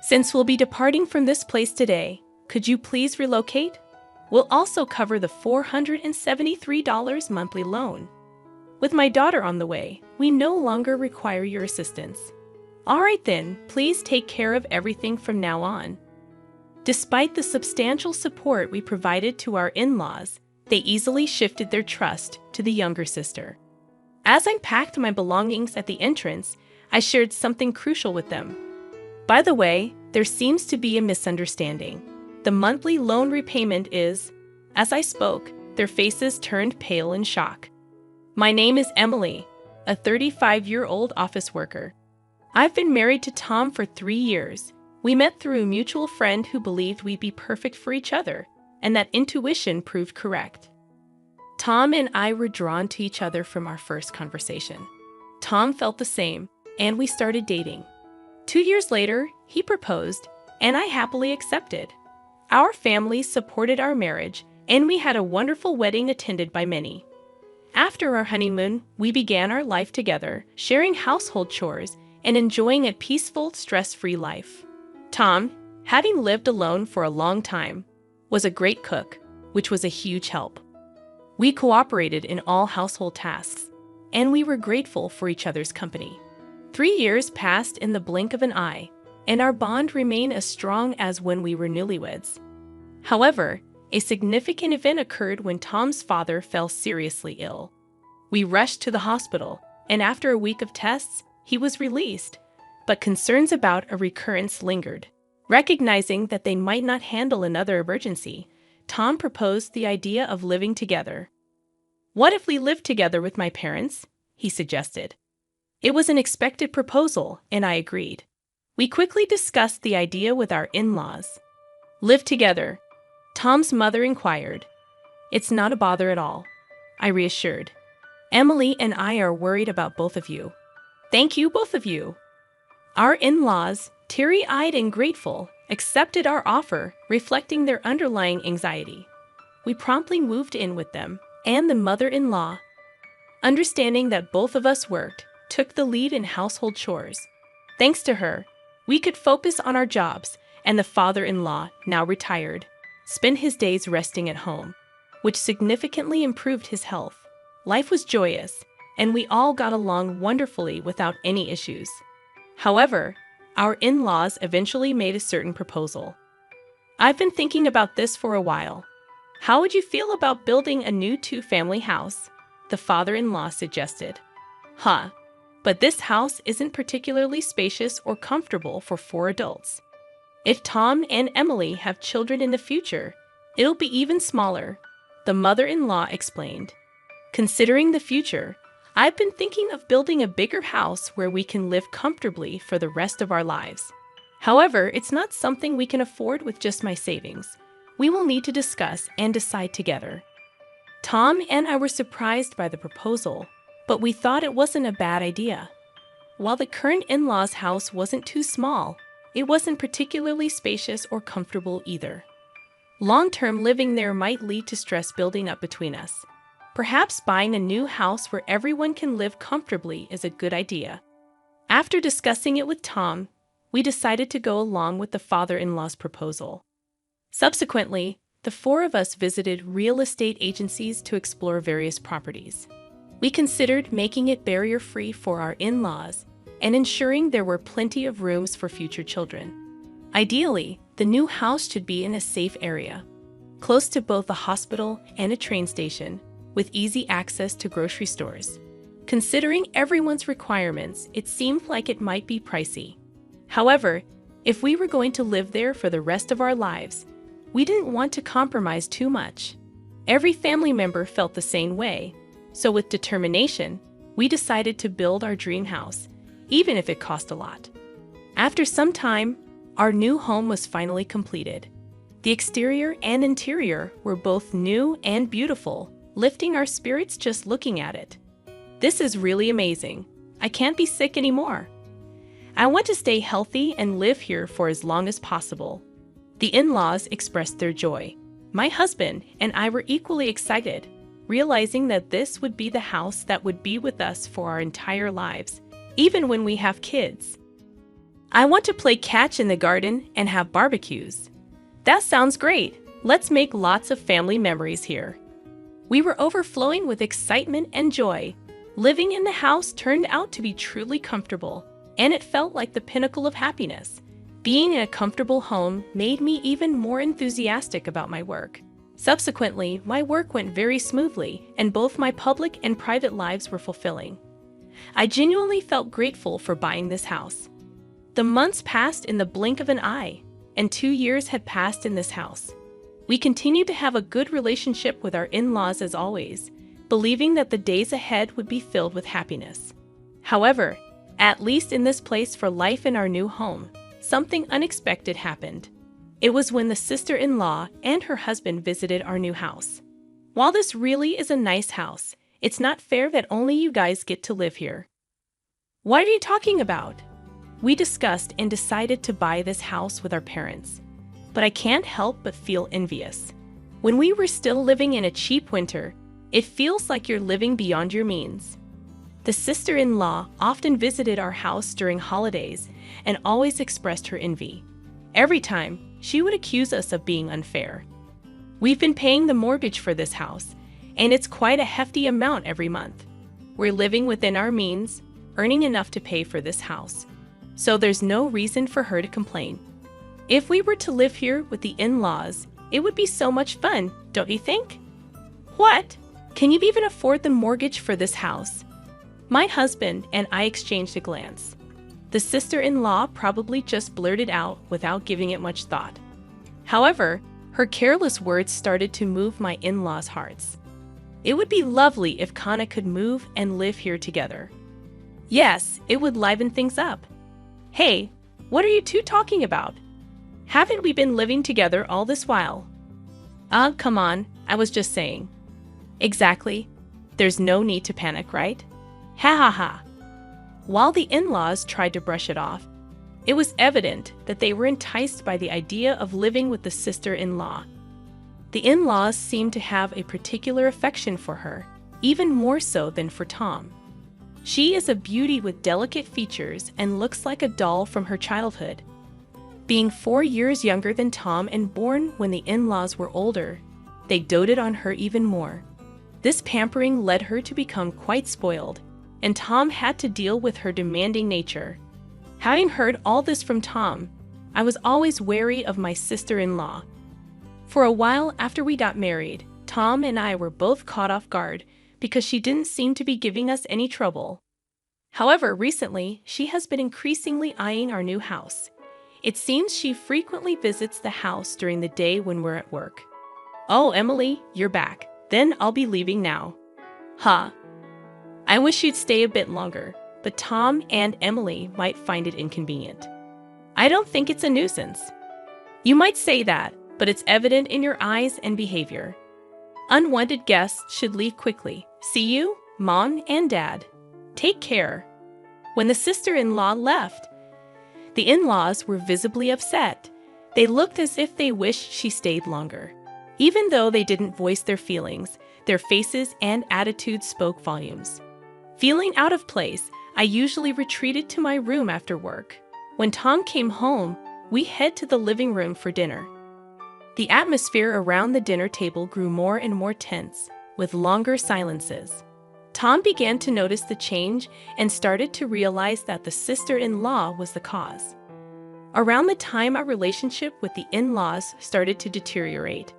Since we'll be departing from this place today, could you please relocate? We'll also cover the $473 monthly loan. With my daughter on the way, we no longer require your assistance. All right then, please take care of everything from now on. Despite the substantial support we provided to our in-laws, they easily shifted their trust to the younger sister. As I packed my belongings at the entrance, I shared something crucial with them. By the way, there seems to be a misunderstanding. The monthly loan repayment is— As I spoke, their faces turned pale in shock. My name is Emily, a 35-year-old office worker. I've been married to Tom for 3 years. We met through a mutual friend who believed we'd be perfect for each other, and that intuition proved correct. Tom and I were drawn to each other from our first conversation. Tom felt the same, and we started dating. 2 years later, he proposed, and I happily accepted. Our families supported our marriage, and we had a wonderful wedding attended by many. After our honeymoon, we began our life together, sharing household chores and enjoying a peaceful, stress-free life. Tom, having lived alone for a long time, was a great cook, which was a huge help. We cooperated in all household tasks, and we were grateful for each other's company. 3 years passed in the blink of an eye, and our bond remained as strong as when we were newlyweds. However, a significant event occurred when Tom's father fell seriously ill. We rushed to the hospital, and after a week of tests, he was released, but concerns about a recurrence lingered. Recognizing that they might not handle another emergency, Tom proposed the idea of living together. "What if we lived together with my parents?" he suggested. It was an expected proposal, and I agreed. We quickly discussed the idea with our in-laws. "Live together?" Tom's mother inquired. "It's not a bother at all," I reassured. "Emily and I are worried about both of you." "Thank you, both of you." Our in-laws, teary-eyed and grateful, accepted our offer, reflecting their underlying anxiety. We promptly moved in with them, and the mother-in-law, understanding that both of us worked, took the lead in household chores. Thanks to her, we could focus on our jobs, and the father-in-law, now retired, spent his days resting at home, which significantly improved his health. Life was joyous, and we all got along wonderfully without any issues. However, our in-laws eventually made a certain proposal. "I've been thinking about this for a while. How would you feel about building a new 2-family house?" the father-in-law suggested. "Huh, but this house isn't particularly spacious or comfortable for 4 adults. If Tom and Emily have children in the future, it'll be even smaller," the mother-in-law explained. "Considering the future, I've been thinking of building a bigger house where we can live comfortably for the rest of our lives. However, it's not something we can afford with just my savings. We will need to discuss and decide together." Tom and I were surprised by the proposal, but we thought it wasn't a bad idea. While the current in-laws' house wasn't too small, it wasn't particularly spacious or comfortable either. Long-term living there might lead to stress building up between us. Perhaps buying a new house where everyone can live comfortably is a good idea. After discussing it with Tom, we decided to go along with the father-in-law's proposal. Subsequently, the 4 of us visited real estate agencies to explore various properties. We considered making it barrier-free for our in-laws and ensuring there were plenty of rooms for future children. Ideally, the new house should be in a safe area, close to both a hospital and a train station, with easy access to grocery stores. Considering everyone's requirements, it seemed like it might be pricey. However, if we were going to live there for the rest of our lives, we didn't want to compromise too much. Every family member felt the same way, so with determination, we decided to build our dream house, even if it cost a lot. After some time, our new home was finally completed. The exterior and interior were both new and beautiful, lifting our spirits just looking at it. "This is really amazing. I can't be sick anymore. I want to stay healthy and live here for as long as possible." The in-laws expressed their joy. My husband and I were equally excited, realizing that this would be the house that would be with us for our entire lives, even when we have kids. I want to play catch in the garden and have barbecues. That sounds great. Let's make lots of family memories here. We were overflowing with excitement and joy. Living in the house turned out to be truly comfortable, and it felt like the pinnacle of happiness. Being in a comfortable home made me even more enthusiastic about my work. Subsequently, my work went very smoothly, and both my public and private lives were fulfilling. I genuinely felt grateful for buying this house. The months passed in the blink of an eye, and 2 years had passed in this house. We continued to have a good relationship with our in-laws as always, believing that the days ahead would be filled with happiness. However, at least in this place for life in our new home, something unexpected happened. It was when the sister-in-law and her husband visited our new house. While this really is a nice house, it's not fair that only you guys get to live here. What are you talking about? We discussed and decided to buy this house with our parents, but I can't help but feel envious. When we were still living in a cheap winter, it feels like you're living beyond your means. The sister-in-law often visited our house during holidays and always expressed her envy. Every time, she would accuse us of being unfair. We've been paying the mortgage for this house, and it's quite a hefty amount every month. We're living within our means, earning enough to pay for this house, so there's no reason for her to complain. If we were to live here with the in-laws, it would be so much fun, don't you think? What? Can you even afford the mortgage for this house? My husband and I exchanged a glance. The sister-in-law probably just blurted out without giving it much thought. However, her careless words started to move my in-laws' hearts. It would be lovely if Kana could move and live here together. Yes, it would liven things up. Hey, what are you two talking about? Haven't we been living together all this while? Come on, I was just saying. Exactly. There's no need to panic, right? Ha ha ha. While the in-laws tried to brush it off, it was evident that they were enticed by the idea of living with the sister-in-law. The in-laws seemed to have a particular affection for her, even more so than for Tom. She is a beauty with delicate features and looks like a doll from her childhood. Being 4 years younger than Tom and born when the in-laws were older, they doted on her even more. This pampering led her to become quite spoiled, and Tom had to deal with her demanding nature. Having heard all this from Tom, I was always wary of my sister-in-law. For a while after we got married, Tom and I were both caught off guard because she didn't seem to be giving us any trouble. However, recently, she has been increasingly eyeing our new house. It seems she frequently visits the house during the day when we're at work. Oh, Emily, you're back. Then I'll be leaving now. Huh. I wish you'd stay a bit longer, but Tom and Emily might find it inconvenient. I don't think it's a nuisance. You might say that, but it's evident in your eyes and behavior. Unwanted guests should leave quickly. See you, Mom and Dad. Take care. When the sister-in-law left, the in-laws were visibly upset. They looked as if they wished she stayed longer. Even though they didn't voice their feelings, their faces and attitudes spoke volumes. Feeling out of place, I usually retreated to my room after work. When Tom came home, we head to the living room for dinner. The atmosphere around the dinner table grew more and more tense, with longer silences. Tom began to notice the change and started to realize that the sister-in-law was the cause. Around the time our relationship with the in-laws started to deteriorate,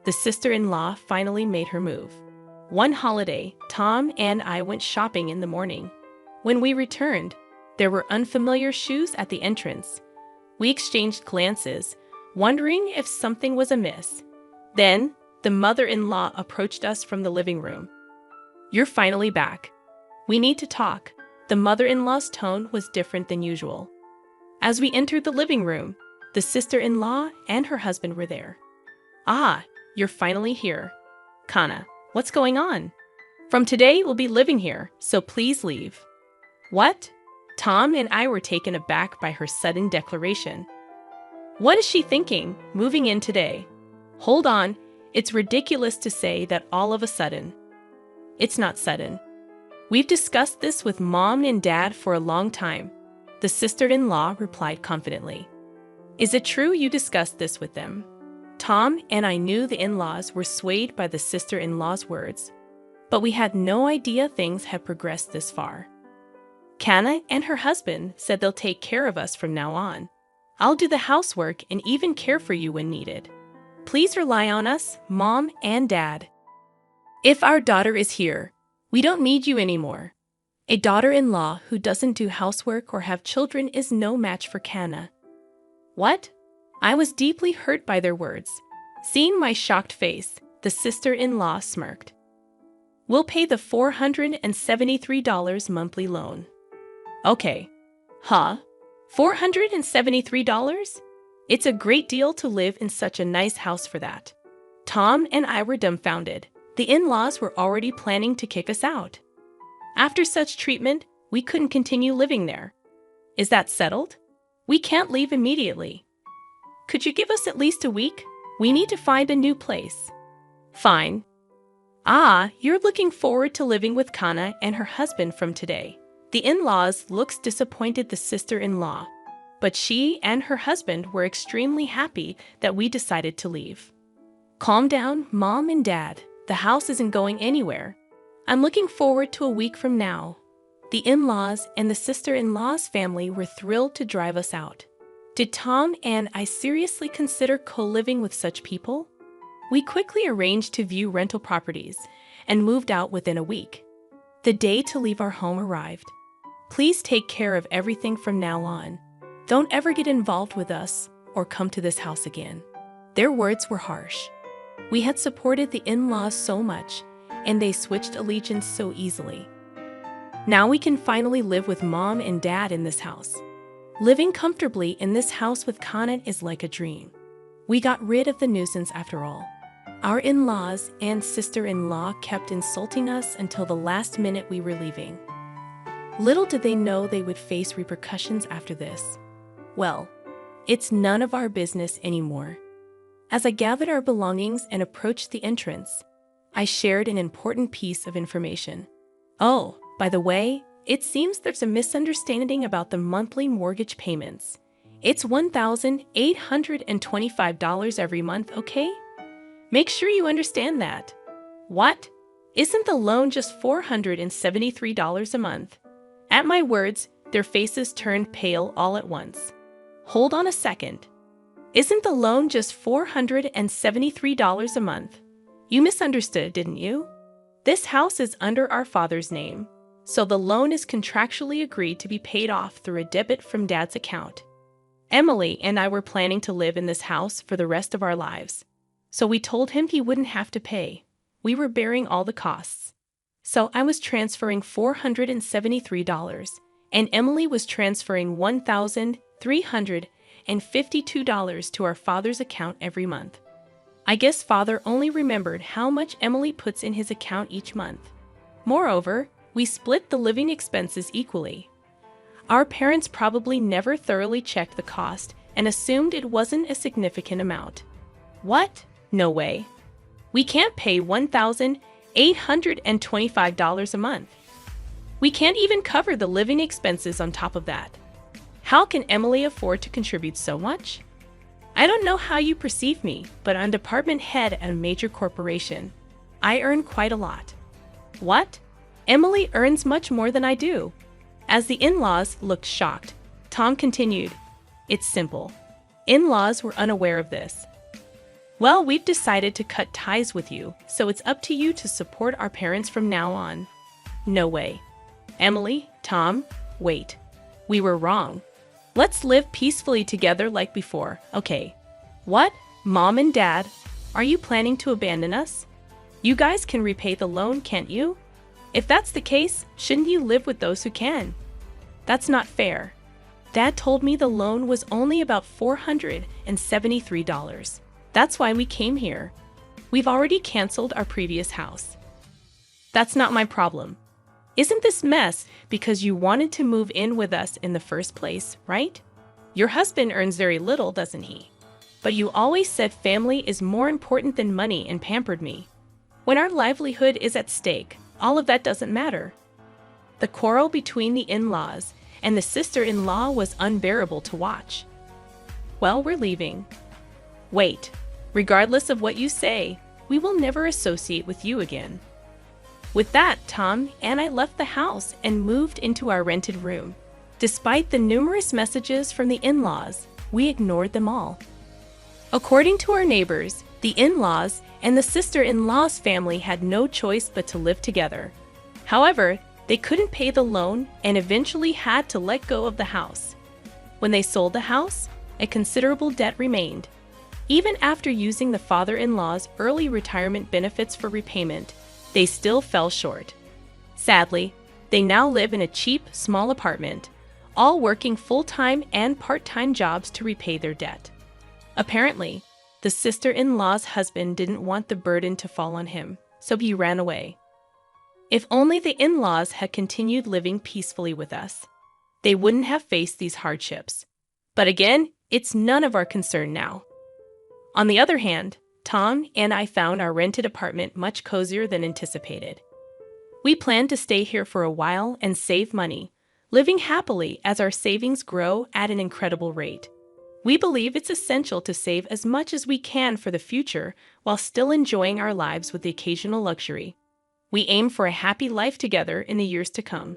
the sister-in-law finally made her move. One holiday, Tom and I went shopping in the morning. When we returned, there were unfamiliar shoes at the entrance. We exchanged glances, wondering if something was amiss. Then, the mother-in-law approached us from the living room. You're finally back. We need to talk. The mother-in-law's tone was different than usual. As we entered the living room, the sister-in-law and her husband were there. Ah, you're finally here. Kana, what's going on? From today, we'll be living here, so please leave. What? Tom and I were taken aback by her sudden declaration. What is she thinking, moving in today? Hold on, it's ridiculous to say that all of a sudden. It's not sudden. We've discussed this with Mom and Dad for a long time. the sister-in-law replied confidently. Is it true you discussed this with them? Tom and I knew the in-laws were swayed by the sister-in-law's words, but we had no idea things had progressed this far. Kana and her husband said they'll take care of us from now on. I'll do the housework and even care for you when needed. Please rely on us, Mom and Dad. If our daughter is here, we don't need you anymore. A daughter-in-law who doesn't do housework or have children is no match for Kana. What? I was deeply hurt by their words. Seeing my shocked face, the sister-in-law smirked. We'll pay the $473 monthly loan. Okay. Huh? $473? It's a great deal to live in such a nice house for that. Tom and I were dumbfounded. The in-laws were already planning to kick us out. After such treatment, we couldn't continue living there. Is that settled? We can't leave immediately. Could you give us at least a week? We need to find a new place. Fine. Ah, you're looking forward to living with Kana and her husband from today. The in-laws looked disappointed the sister-in-law, but she and her husband were extremely happy that we decided to leave. Calm down, Mom and Dad. The house isn't going anywhere. I'm looking forward to a week from now. The in-laws and the sister-in-law's family were thrilled to drive us out. Did Tom and I seriously consider co-living with such people? We quickly arranged to view rental properties and moved out within a week. The day to leave our home arrived. Please take care of everything from now on. Don't ever get involved with us or come to this house again. Their words were harsh. We had supported the in-laws so much, and they switched allegiance so easily. Now we can finally live with Mom and Dad in this house. Living comfortably in this house with Kana is like a dream. We got rid of the nuisance after all. Our in-laws and sister-in-law kept insulting us until the last minute we were leaving. Little did they know they would face repercussions after this. Well, it's none of our business anymore. As I gathered our belongings and approached the entrance, I shared an important piece of information. Oh, by the way, it seems there's a misunderstanding about the monthly mortgage payments. It's $1,825 every month, okay? Make sure you understand that. What? Isn't the loan just $473 a month? At my words, their faces turned pale all at once. Hold on a second. Isn't the loan just $473 a month? You misunderstood, didn't you? This house is under our father's name, so the loan is contractually agreed to be paid off through a debit from Dad's account. Emily and I were planning to live in this house for the rest of our lives, so we told him he wouldn't have to pay. We were bearing all the costs. So I was transferring $473, and Emily was transferring $1,352 to our father's account every month. I guess Father only remembered how much Emily puts in his account each month. Moreover, we split the living expenses equally. Our parents probably never thoroughly checked the cost and assumed it wasn't a significant amount. What? No way. We can't pay $1,825 a month. We can't even cover the living expenses on top of that. How can Emily afford to contribute so much? I don't know how you perceive me, but I'm department head at a major corporation. I earn quite a lot. What? Emily earns much more than I do. As the in-laws looked shocked, Tom continued, It's simple. In-laws were unaware of this. Well, we've decided to cut ties with you, so it's up to you to support our parents from now on. No way. Emily, Tom, wait. We were wrong. Let's live peacefully together like before, okay? What? Mom and Dad, are you planning to abandon us? You guys can repay the loan, can't you? If that's the case, shouldn't you live with those who can? That's not fair. Dad told me the loan was only about $473. That's why we came here. We've already canceled our previous house. That's not my problem. Isn't this mess because you wanted to move in with us in the first place, right? Your husband earns very little, doesn't he? But you always said family is more important than money and pampered me. When our livelihood is at stake, all of that doesn't matter. The quarrel between the in-laws and the sister-in-law was unbearable to watch. "Well, we're leaving." "Wait. Regardless of what you say, we will never associate with you again." With that, Tom and I left the house and moved into our rented room. Despite the numerous messages from the in-laws, we ignored them all. According to our neighbors, the in-laws and the sister-in-law's family had no choice but to live together. However, they couldn't pay the loan and eventually had to let go of the house. When they sold the house, a considerable debt remained. Even after using the father-in-law's early retirement benefits for repayment, they still fell short. Sadly, they now live in a cheap, small apartment, all working full-time and part-time jobs to repay their debt. Apparently, the sister-in-law's husband didn't want the burden to fall on him, so he ran away. If only the in-laws had continued living peacefully with us, they wouldn't have faced these hardships. But again, it's none of our concern now. On the other hand, Tom and I found our rented apartment much cozier than anticipated. We plan to stay here for a while and save money, living happily as our savings grow at an incredible rate. We believe it's essential to save as much as we can for the future while still enjoying our lives with the occasional luxury. We aim for a happy life together in the years to come.